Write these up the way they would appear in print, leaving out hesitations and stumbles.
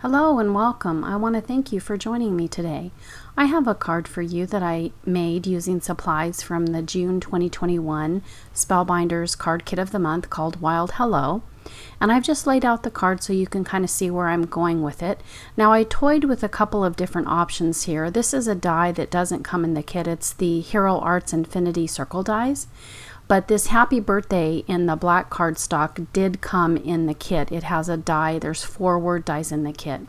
Hello and welcome. I want to thank you for joining me today. I have a card for you that I made using supplies from the June 2021 Spellbinders card kit of the month called Wild Hello. And I've just laid out the card so you can kind of see where I'm going with it. Now I toyed with a couple of different options here. This is a die that doesn't come in the kit. It's the Hero Arts Infinity Circle dies. But this Happy Birthday in the black cardstock did come in the kit. It has a die. There's 4 word dies in the kit.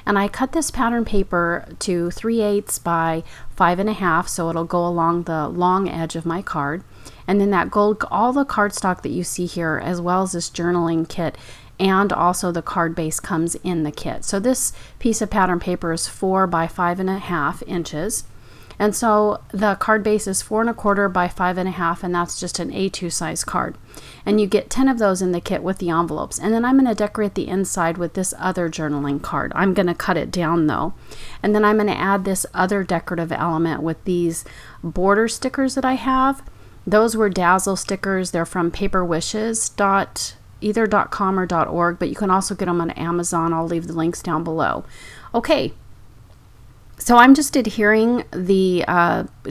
And I cut this pattern paper to 3/8 by 5.5, so it'll go along the long edge of my card. And then that gold, all the cardstock that you see here, as well as this journaling kit, and also the card base comes in the kit. So this piece of pattern paper is 4 by 5.5 inches. And so the card base is 4 1/4 by 5.5, and that's just an A2 size card. And you get 10 of those in the kit with the envelopes. And then I'm going to decorate the inside with this other journaling card. I'm going to cut it down though. And then I'm going to add this other decorative element with these border stickers that I have. Those were Dazzle stickers. They're from either .com or .org, but you can also get them on Amazon. I'll leave the links down below. Okay. So I'm just adhering the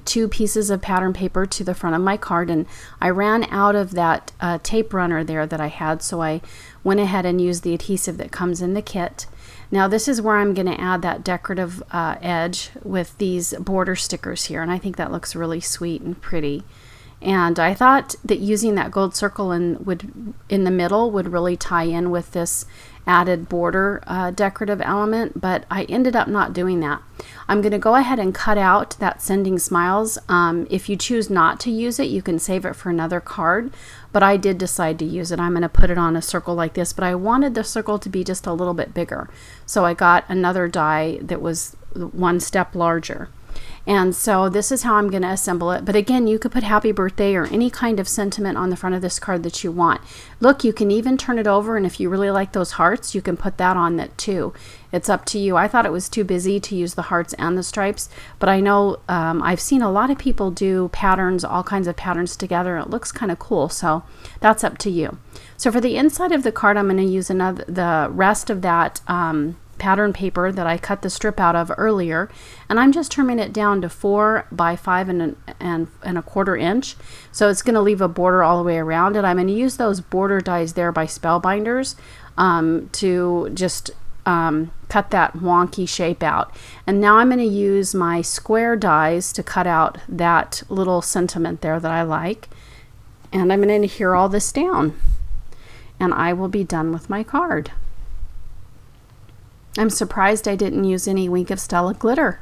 2 pieces of pattern paper to the front of my card, and I ran out of that tape runner there that I had, so I went ahead and used the adhesive that comes in the kit. Now this is where I'm going to add that decorative edge with these border stickers here, and I think that looks really sweet and pretty. And I thought that using that gold circle in the middle would really tie in with this added border decorative element, but I ended up not doing that. I'm going to go ahead and cut out that Sending Smiles. If you choose not to use it, you can save it for another card, but I did decide to use it. I'm going to put it on a circle like this, but I wanted the circle to be just a little bit bigger. So I got another die that was 1 step larger. And so this is how I'm going to assemble it. But again, you could put Happy Birthday or any kind of sentiment on the front of this card that you want. Look, you can even turn it over, and if you really like those hearts, you can put that on it too. It's up to you. I thought it was too busy to use the hearts and the stripes, but I know I've seen a lot of people do patterns, all kinds of patterns together. It looks kind of cool, so that's up to you. So for the inside of the card, I'm going to use the rest of that pattern paper that I cut the strip out of earlier, and I'm just trimming it down to 4 by 5.25 inch, so it's going to leave a border all the way around it. I'm going to use those border dies there by Spellbinders to just cut that wonky shape out. And now I'm going to use my square dies to cut out that little sentiment there that I like, and I'm going to adhere all this down, and I will be done with my card. I'm surprised I didn't use any Wink of Stella glitter.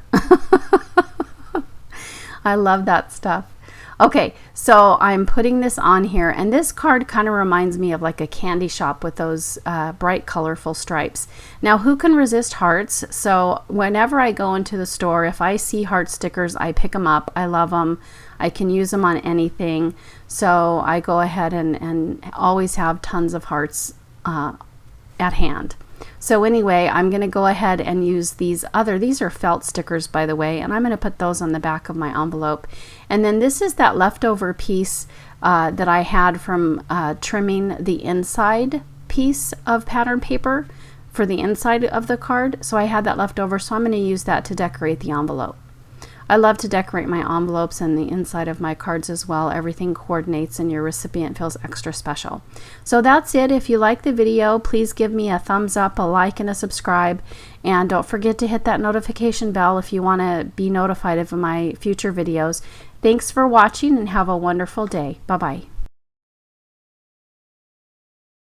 I love that stuff. Okay, so I'm putting this on here, and this card kind of reminds me of like a candy shop with those bright colorful stripes. Now who can resist hearts? So whenever I go into the store, if I see heart stickers, I pick them up. I love them. I can use them on anything. So I go ahead and always have tons of hearts at hand. So anyway, I'm going to go ahead and use these are felt stickers, by the way, and I'm going to put those on the back of my envelope. And then this is that leftover piece that I had from trimming the inside piece of pattern paper for the inside of the card. So I had that left over, so I'm going to use that to decorate the envelope. I love to decorate my envelopes and the inside of my cards as well. Everything coordinates and your recipient feels extra special. So that's it. If you like the video, please give me a thumbs up, a like, and a subscribe. And don't forget to hit that notification bell if you want to be notified of my future videos. Thanks for watching and have a wonderful day. Bye-bye.